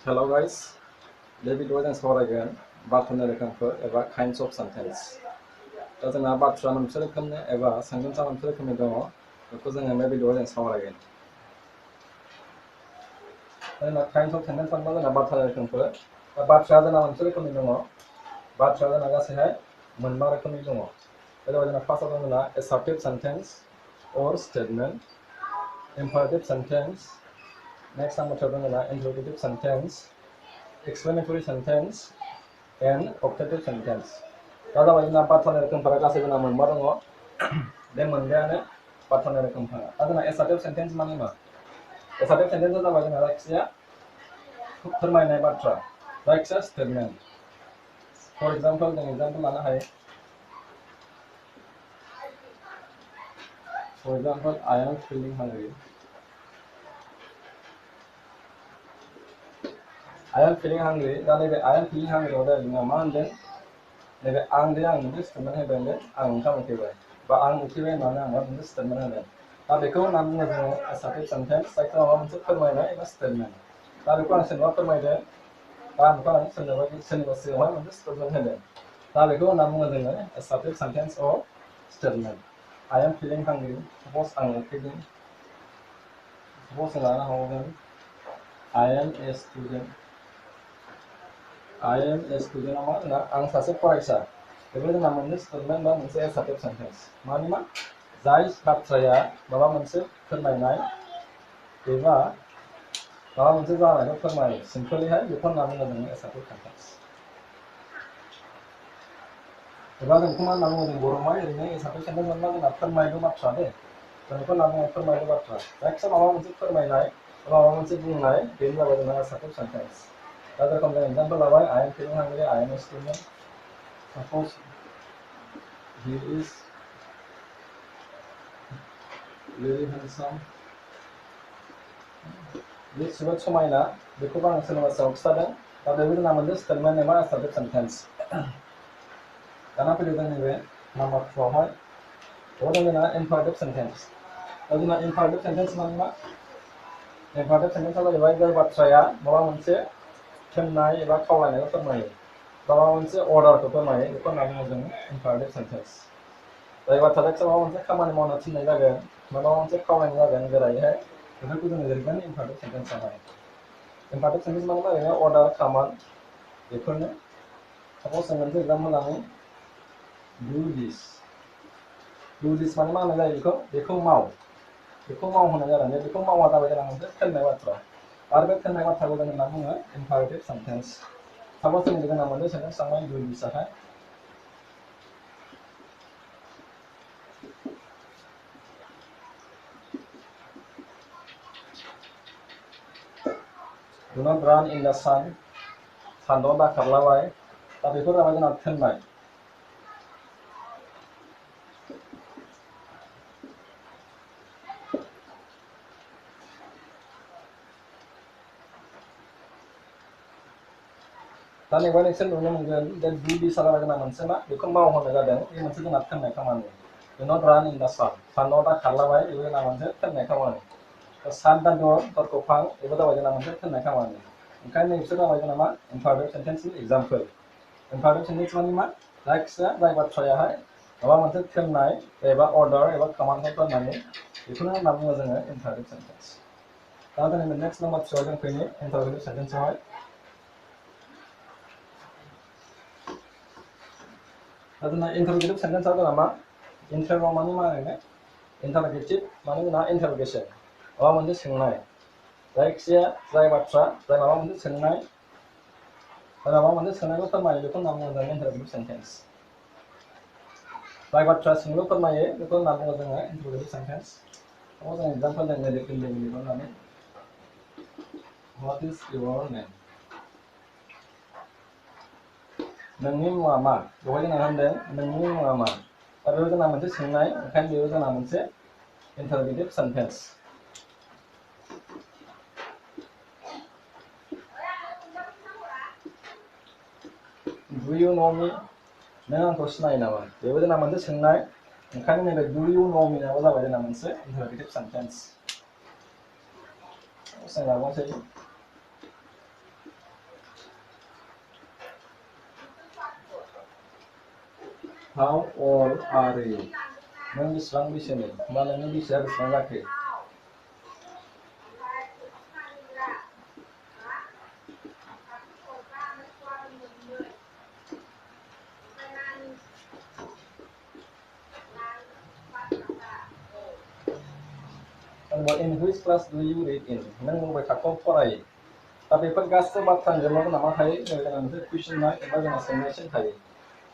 Hello guys, बे भिडिअआव जों सावरायगोन बाथ्रानि रोखोमफोर एबा kinds of sentence। दा जोंना बाथ्रा मोनसे रोखोमनि एबा सेन्टेन्सआ मोनसे रोखोमनि दङ, बेखौ जोङो बे भिडिअआव जों सावरायगोन। जोंना kinds of sentence होनबा जोंना बाथ्रानि रोखोमफोर। दा बाथ्राया जोंना मोनसे रोखोमनि दङ, बाथ्राया जोंना गासैहाय मोनबा रोखोमनि दङ। जेराव जोंना फार्स्टआव दङ जोंना assertive sentence or statement, imperative sentence, next बाथ्रायाव दङ जोंना interrogative sentence, explanatory sentence, and optative sentence। दा जाबाय जोंना बाथ्रानि रोखोमफोरा गासै जोंना मोनबा दङ। बे मोनबायानो बाथ्रानि रोखोमफोरा। दा जोंना assertive sentence माने मा? assertive sentence जाबाय जोंना जायखिजाया फोरमायनाय बाथ्रा, जायखिजाया statement। फर एग्जाम्पल जों एग्जाम्पल लानो हायो। For example I am feeling hungry। I am feeling hungry। दा नैबे I am feeling hungry आव जोंहा मा होनदों? नैबे आं दे आं मोनसे स्टेटमेन्ट होदों दे आं ओंखाम उखैबाय बा आं उखैबाय होननानै आं मोनसे स्टेटमेन्ट होदों। दा बेखौ होनना बुङो जोङो assertive sentence, जायखौ माबा मोनसे फोरमायनाय एबा स्टेटमेन्ट। दा बेखौ आं सोरनोबा फोरमायदों बा आं सोरनिबा सिगाङावहाय मोनसे स्टेटमेन्ट होदों। दा बेखौ होनना बुङो जोङो assertive sentence or statement। I am feeling hungry, suppose आं उखैदों। suppose जों लानो हाबावगोन I am a student। I am a student मा जोंना आं सासे फरायसा। बेबो जोंना मोनसे स्टेटमेन्ट बा मोनसे assertive sentence। माने मा? जाय बाथ्राया माबा मोनसे फोरमायनाय एबा माबा मोनसे जानायखौ फोरमायो, सिम्पलिहाय बेखौ होनना बुङो जोङो assertive sentence। एबा जों बेखौ मा होनना बुङो जों बर'आवहाय ओरैनो assertive sentence होनबा जोंना फोरमायलु बाथ्रा दे। जों बेखौ होनना बुङो फोरमायलु बाथ्रा। जायखिजाया माबा मोनसे फोरमायनाय एबा माबा मोनसे बुंनाय, बेनो जाबाय जोंना assertive sentence। दा जेरखम जों एग्जाम्पल लाबाय I am feeling hungry, I am a student। Suppose he is very handsome। बे जोबोद समायना, बेखौबो आं सोरनिबा सिगाङाव खिथादों। दा बेबो जोंना मोनसे स्टेटमेन्ट एबा assertive sentence। दाना फैदो जों नैबे नाम्बार 2 आवहाय। बेयाव दं जोंना imperative sentence। दा जोंना imperative sentence माने मा? imperative sentence आ जाहैबाय जाय बाथ्राया माबा मोनसे थिननाय एबा खावलायनायखौ फोरमायो बा माबा मोनसे अर्डारखौ फोरमायो, बेखौ होनना बुङो जोङो imperative sentence। जाय बाथ्राया माबा मोनसे खामानि मावनो थिननाय जागोन बा माबा मोनसे खावलायनाय जागोन गोरायैहाय, बेफोरखौ जोङो लिरगोन imperative sentence आवहाय। imperative sentence माने मा? ओरैनो अर्डार, कामान्ड, बेफोरनो। साप'ज जों मोनसे एग्जाम्पल लानि do this। do this माने मा होननाय जायो बेखौ माव, बेखौ माव होननाय जादों। बेखौ मावा जाबाय जोंना मोनसे थिननाय बाथ्रा, आरो बे थिननाय बाथ्राखौ जों होनना बुङो imperative sentence। साप'ज जोंना मोनसे सेन्टेन्स थांबाय do this आवहाय। Do not run in the sun। सान्दुंआव दा खारलाबाय। दा बेफोर जाबाय जोंना थिननाय। दा नैबे नोंसोर नुनो मोनगोन जे do this आ जाबाय जोंना मोनसे मा? बेखौ माव होनाय जादों। बे मोनसे जोंना थिननाय खामानि। Do not run in the sun। सान्दुंआव दा खारलाबाय, बेबो जोंना मोनसे थिननाय खामानि। shut the door। दरखौ फां, बेबो जाबाय जोंना मोनसे थिननाय खामानि। ओंखायनो बिसोर जाबाय जोंना मा? imperative sentence नि एग्जाम्पल। imperative sentence माने मा? जायखिजाया जाय बाथ्रायाहाय माबा मोनसे थिननाय एबा अर्डार एबा कामान्डखौ फोरमायो, बेखौनो होनना बुङो जोङो imperative sentence। दा जोङो नेक्स्ट नाम्बार 2 आव जों फैनि interrogative sentence आवहाय। दा जोंना interrogative sentence आ जोंना मा? interrogative माने मा ओरैनो? interrogative माने जोंना interrogation, माबा मोनसे सोंनाय। जायखिजाया जाय बाथ्रा, जाय माबा मोनसे सोंनाय, माबा मोनसे सोंनायखौ फोरमायो, बेखौ होनना बुङो जोङो interrogative sentence। जाय बाथ्रा सोंलु फोरमायो, बेखौ होनना बुङो जोङो interrogative sentence। जों एग्जाम्पल जों मेडिकेल लानानै what is your name? नोंनि मुङा मा? बेवहाय जोंना होनदों नोंनि मुङा मा? दा बेयाव जोंना मोनसे सोंनाय, ओंखायनो बेयाव जोंना मोनसे interrogative sentence। do you know me? नों आंखौ सिनायो नामा? बेबो जोंना मोनसे सोंनाय, ओंखायनो नैबे do you know me आबो जाबाय जोंना मोनसे interrogative sentence। जों लाबावसै How old are you? नों बेसेबां बैसोनि? होमबा नोंनि बैसोआ बेसेबां जाखो? In which class do you read in? नों बबे थाखोआव फरायो? दा बेफोर गासैबो बाथ्रानि जोंनाव जोंना मा थायो? जोंना मोनसे कुइसन मार्क एबा जोंना सोंनायसिन थायो।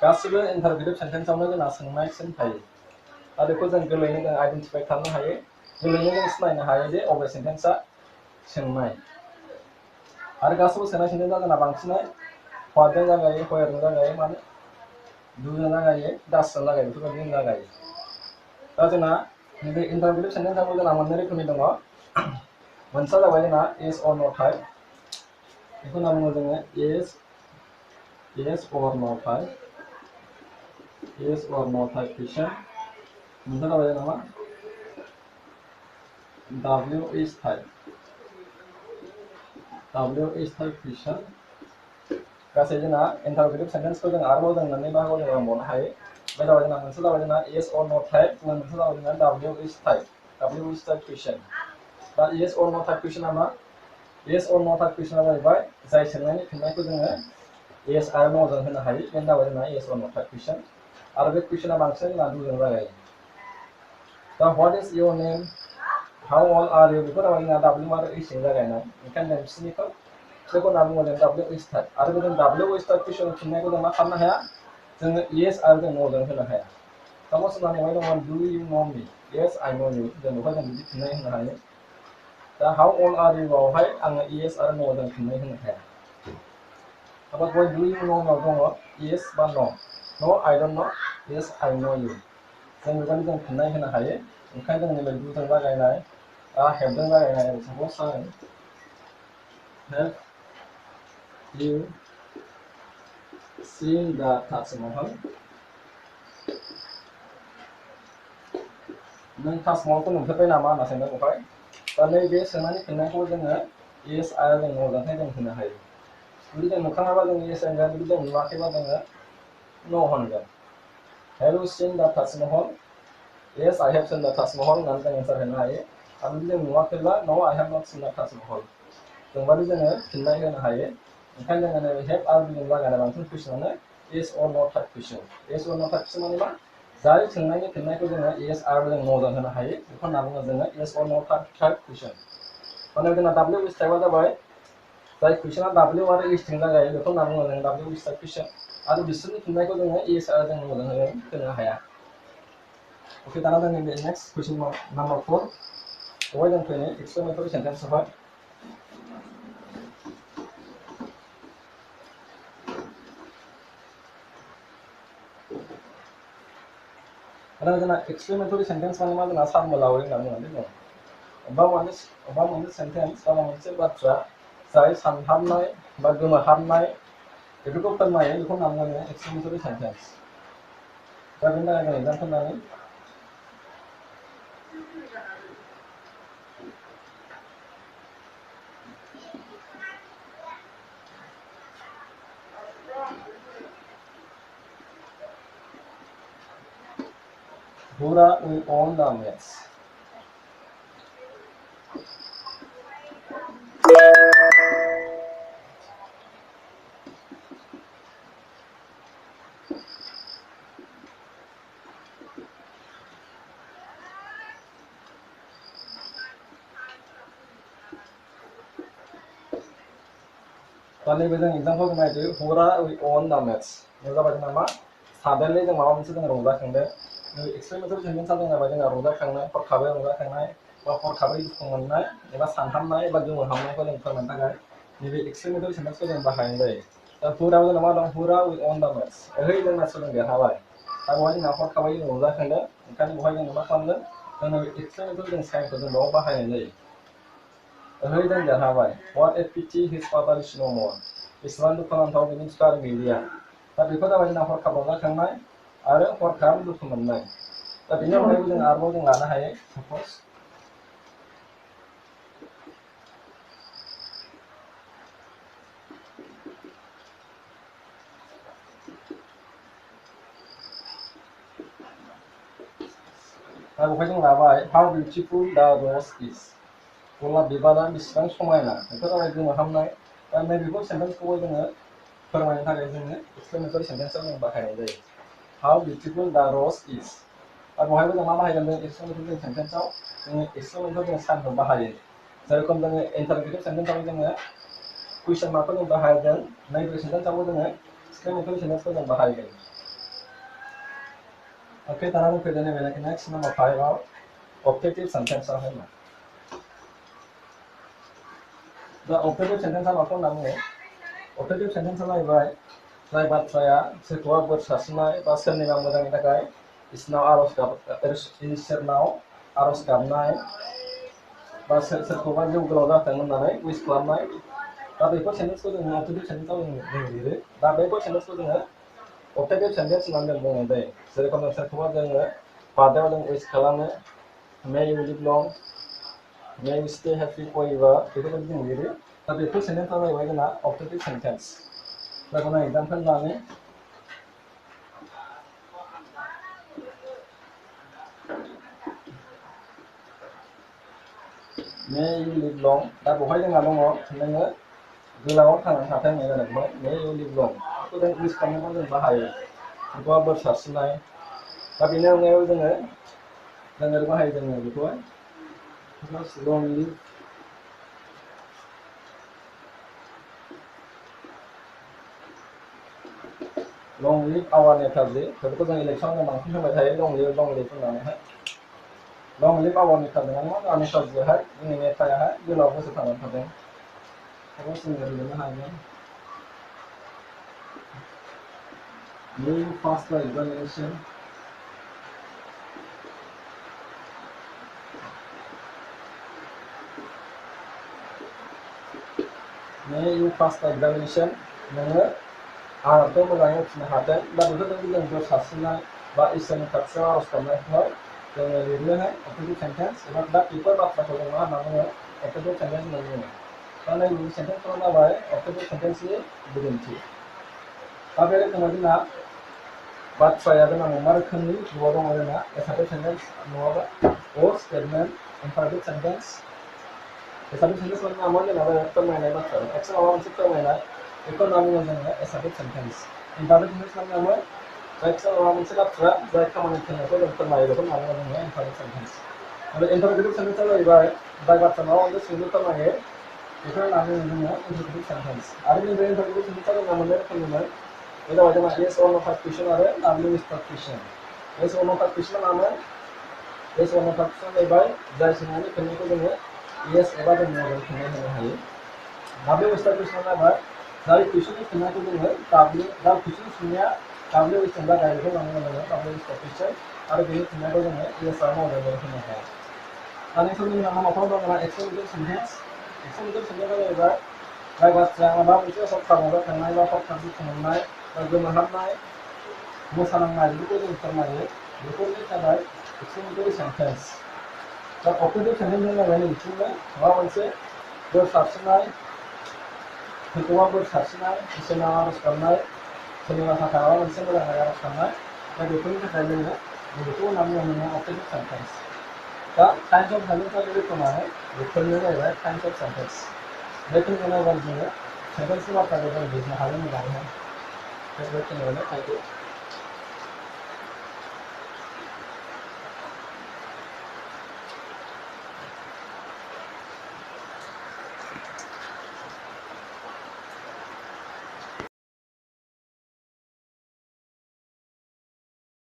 गासैबो इन्टारभिउ सेन्टेन्सआवनो जोंना सोंनायसिन थायो। दा बेखौ जों गोरलैयैनो जों आइडेन्टिफाइ खालामनो हायो। गोरलैयैनो जों सिनायनो हायो जे अबे सेन्टेन्सआ सोंनाय। आरो गासैबो सोंनाय सेन्टेन्सआ जोंना बांसिनै व्हाटजों जागायो, व्हेरजों जागायो, माने डुजों जागायो, डासजों जागायो, बेफोरबायदिजों जागायो। दा जोंना नैबे इन्टारभिउ सेन्टेन्सआबो जोंना मोननै रोखोमनि दङ। मोनसेया जाबाय जोंना येस अर नो टाइप। बेखौ होनना बुङो जोङो येस अर नो टाइप। येस अर नो टाइप कुइसन। मोनसेया जाबाय जोंना मा WH टाइप। WH टाइप कुइसन। गासै जोंना इन्टारभिउ सेन्टेन्सखौ जों आरोबाव जों मोननै बाहागोआव जों रानबावनो हायो। बे जाबाय जोंना मोनसे जाबाय जोंना येस अर नो टाइप, मोनसे जाबाय जोंना WH टाइप। WH टाइप कुइसन। दा येस अर नो टाइप कुइसना मा? येस अर नो टाइप कुइसना जाहैबाय जाय सोंनायनि फिननायखौ जोङो येस आरो नो जों होनो हायो। बेनो जाबाय जोंना येस अर नो टाइप कुइसन। आरो बे कुइसना बांसिन जोंना डुजों जागायो। दा what is your name? How old are you? बेफोर जाबाय जोंना W आरो H जों जागायनाय। ओंखायनो जों बिसोरनिखौ बेखौ होनना बुङो जों WH टाइप। आरो बे जों WH टाइप कुइसननि फिननायखौ जों मा खालामनो हाया? जोङो येस आरो जों नो जों होनो हाया। साप'ज जोंना नेमाव दङ डु इउ नो मी? येस आइ नो यू। जों बेखौ जों बिदि फिननाय होनो हायो। दा हाउ ओल्ड आर यू आवहाय आङो येस आरो नो जों फिननाय होनो हाया। साप'ज बहाय डु इउ नो नाव दङ येस बा नो। नो आइ डोन्ट नो, येस आइ नो यू। जों बेबायदि जों फिननाय होनो हायो। ओंखायनो जों नैबे डुजों जागायनाय हेबजों जागायनाय साप'ज हेभ इउ सिन दा ताजमहल? नों ताजमहलखौ नुफेरबाय नामा होनना सोंदों बेवहाय। दा नैबे सोंनायनि फिननायखौ जोङो येस आरो जों न'जोंहाय जों होनो हायो। जुदि जों नुखाङाबा जों येस होनगोन, जुदि जों नुवाखैबा जोङो नो होनगोन। हेभ इउ सिन दा Taj Mahal? Yes I have seen दा ताजमहल होननानै जों एन्सार होनो हायो। आरो जुदि जों नुवाखैब्ला नो आइ हेभ नट सिन दा ताजमहल। जों बादि जोङो फिननाय होनो हायो। ओंखायनो जोङो नैबे हेभ आरो डुजों जागायनाय बांसिन कुइसनानो येस अर नो टाइप कुइसन। येस अर नो टाइप कुइसन माने मा? जाय सोंनायनि फिननायखौ जोङो येस आरो जों नो जों होनो हायो। बेखौ होनना बुङो जोङो येस अर नो टाइप कुइसन। माने जोंना WH टाइपआ जाबाय जाय कुइसना W आरो H जों जागायो, बेखौ होनना बुङो जों WH टाइप कुइसन। आरो बिसोरनि फिननायखौ जोङो येस आरो जों नो जों होनो हाया। ओके, दाना जोंनि बे नेक्स्ट कुइसन नाम्बार 4 बेवहाय जों फैनो एक्सप्लेनेटरि सेन्टेन्सआवहाय। दा जोंना एक्सप्लेनेटरि सेन्टेन्स माने मा? जोंना सामलावरि होनना बुङो। अबेबा मोनसे सेन्टेन्स बा मोनसे बाथ्रा जाय सानहाबनाय बा गोमोहाबनाय बेफोरखौ फोरमायो, बेखौ होनना बुङो जोङो एक्सप्लेनेटरि सेन्टेन्स। दा बेनि थाखाय जों एग्जाम्पोल लानि। Hura we own the match. दा नैबे जों एग्जाम्पोल नायदो हुरा वी अन दा मेट्स। बे जाबाय जोंना मा? साडेनलि जों माबा मोनसे जों रंजाखांदों। एक्सप्लेनेटरि सेन्टेन्सआ जाबाय जोंना रंजाखांनाय, हरखाबै रंजाखांनाय बा हरखाबै दुखु मोननाय एबा सानहाबनाय एबा गोमोहाबनायखौ जों फोरमायनो थाखाय नैबे एक्सप्लेनेटरि सेन्टेन्सखौ जों बाहायनाय जायो। दा हुराव जोंना मा दं? हुरा वी अन दा मेट्स। ओरै जों मेट्सखौ जों देरहाबाय। दा बेवहाय जोंना हरखाबै जों रंजाखांदों। ओंखायनो बेवहाय जों मा खालामदों? जोंना एक्सप्लेनेटरि जों साइनखौ जों बेयाव बाहायनाय जायो। ओरै जों देरहाबाय। What a pity his father is no more. बेसेबां दुखुनांथाव बिनि बिफा गैलिया। दा बेफोर जाबाय जोंना हरखाब रंजाखांनाय आरो हरखाब दुखु मोननाय। दा बेनि अनगायैबो जों आरोबाव जों लानो हायो। साप'ज दा बेवहाय जों लाबाय how beautiful the rose is गलाप बिबारा बेसेबां समायना बेफोर जाबाय गोमोहाबनाय दा नैबेफोर सेन्टेन्सखौबो जोङो फोरमायनो थाखाय जोङो एक्सप्लेनेटरि सेन्टेन्सआव जों बाहायनाय जायो how beautiful the rose is दा बेवहायबो जों मा बाहायगोन जों एक्सप्लेनेटरि सेन्टेन्सआव जोङो एक्सप्लेनेटरि जों सानखौ बाहायो जेरखम जोङो इन्टारगेटिभ सेन्टेन्सआव जोङो कुइसन मार्कखौ जों बाहायगोन नैबे सेन्टेन्सआवबो जोङो एक्सप्लेनेटरि सेन्टेन्सखौ जों बाहायगोन ओके दाना जों फैदो नैबे नेक्स्ट नम्बर 5 आव ऑब्जेक्टिव सेन्टेन्सआव होनो दा ऑब्जेक्टिव सेन्टेन्सआ माखौ होनना बुङो ऑब्जेक्टिव सेन्टेन्सआ जाहैबाय जाय बाथ्राया सोरखौबा बोर सारस्रिनाय बा सोरनिबा मोजांनि थाखाय इसोरनाव आरज गाबनाय बा सोरखौबा जिउ गोलाव जाथों होननानै उइस खालामनाय दा बेफोर सेन्टेन्सखौ जोङो ऑब्जेक्टिव सेन्टेन्सआव जों लिरो दा बेफोर सेन्टेन्सखौ जोङो ऑब्जेक्टिव सेन्टेन्स होननानै जों बुंनाय जायो जेरेखम जों सोरखौबा जोङो बार्थडेआव जों उइस खालामो may you live long may you stay happy forever बेफोरबायदि जों लिरो दा बेफोर सेन्टेन्सआ जाहैबाय जोंना ऑब्जेक्टिव सेन्टेन्स जायखौ जों एग्जाम्पल लानो मे यू लिव लं दा बेवहाय जोंहा दङ नोङो गोलाव थांनानै थाथों होननाय जादों मे यू लिव लं बेखौ जों उइस खालामनायाव जों बाहायो सोरखौबा बोर सारस्रिनाय दा बेनि अनगायैबो जोङो बाहायो जोङो बेखौहाय लं लिव आवर नेताजी बेफोरखौ जों इलेक्सनाव जों बांसिन होबाय थायो लं लिव होननानैहाय लं लिव आवर नेताजी माने मा नेताजीयाहाय जोंनि नेतायाहाय गोलाव बोसोर थांनानै थादों बेखौ जोङो लिरनो हागोन May you pass the examination May you pass the examination नोङो आनजादखौ मोजाङै उथ्रिनो हाथों दा बेफोरबायदि जों बोर सारस्रिनाय बा इसोरनि खाथियाव आरज गाबनायखौहाय जोङो लिरनोहाय ऑब्जेक्टिव सेन्टेन्स एबा दा बेफोर बाथ्राखौ जों मा होनना बुङो ऑब्जेक्टिव सेन्टेन्स होनना बुङो दा नैबे सेन्टेन्सफोरा जाबाय ऑब्जेक्टिव सेन्टेन्सनि बिदिन्थि दा बे रोखोमै जोंना बाथ्राया जोंना मा रोखोमनि न'आव दङ जोंना एसार्टिव सेन्टेन्स नङाबा अर स्टेटमेन्ट इम्पारेटिव सेन्टेन्स एसार्टिव सेन्टेन्स माने मा जेनेबा फोरमायनाय बाथ्रा एक्सट्रा माबा मोनसे फोरमायनाय बेखौ होनना बुङो जोङो एसार्टिव सेन्टेन्स इम्पारेटिव सेन्टेन्स माने जायखिया माबा मोनसे बाथ्रा जाय खामानि थिननायखौ जों फोरमायो बेखौ होनना बुङो जोङो इम्पारेटिव सेन्टेन्स आरो इन्टारगेटिभ सेन्टेन्सआ जाहैबाय जाय बाथ्रा माबा मोनसे सुंद' फोरमायो बेखौ होनना बुङो जोङो इन्टारगेटिभ सेन्टेन्स आरो नैबे इन्टारगेटिभ सेन्टेन्सआ जोंना मोननै रोखोमनिमोन बे जाबाय जोंना येस अर नो टाइप कुइसन आरो डाब्लिउ इस टाइप कुइसन येस अर नो टाइप कुइसना मामोन येस अर नो टाइप कुइसना जाहैबाय जाय सोंनायनि फिननायखौ जोङो येस एबा जों न'जों फिननाय होनो हायो डाब्लिउ इस टाइप कुइसना जाबाय जाय कुइसननि फिननायखौ जोङो दा कुइसन सोंनाया डाब्लिउ इस जों जागायो बेखौ होनना बुङो जोङो डाब्लिउ इस टाइप कुइसन आरो बेनि फिननायखौ जोङो येस आरो न'जों जों होनो हाया दा नेक्स्ट जोंहा माबाफोर दं जोंहा एक्सप्लेनेटरि सेन्टेन्स जाहैबाय जाय बाथ्राया माबा मोनसे हरखाब नुजाखांनाय बा हरखाब दुखु मोननाय बा गोमोहाबनाय मोसानांनाय बेफोरखौ जों फोरमायो बेफोरनि थाखाय एक्सप्लेनेटरि सेन्टेन्स दा ऑब्जेक्टिव सेन्टेन्सआ जाबाय नैथिंबो माबा मोनसे बोर सारस्रिनाय सोरखौबा बोर सारस्रिनाय इसोरनाव आरज गाबनाय सोरनिबा थाखाय माबा मोनसे मोजाङै आरज गाबनाय दा बेफोरनि थाखाय जोङो बेखौ होनना बुङो जोङो ऑब्जेक्टिव सेन्टेन्स दा काइन्ड्स अफ सेन्टेन्सआ बे रोखोमानो बेफोरनो जाहैबाय काइन्ड्स अफ सेन्टेन्स बेखिनिखौ नायबानो जोङो सेन्टेन्सनि बाथ्राखौ जों बुजिनो हागोन मोजाङैहाय बेखिनियावनो थेंक इउ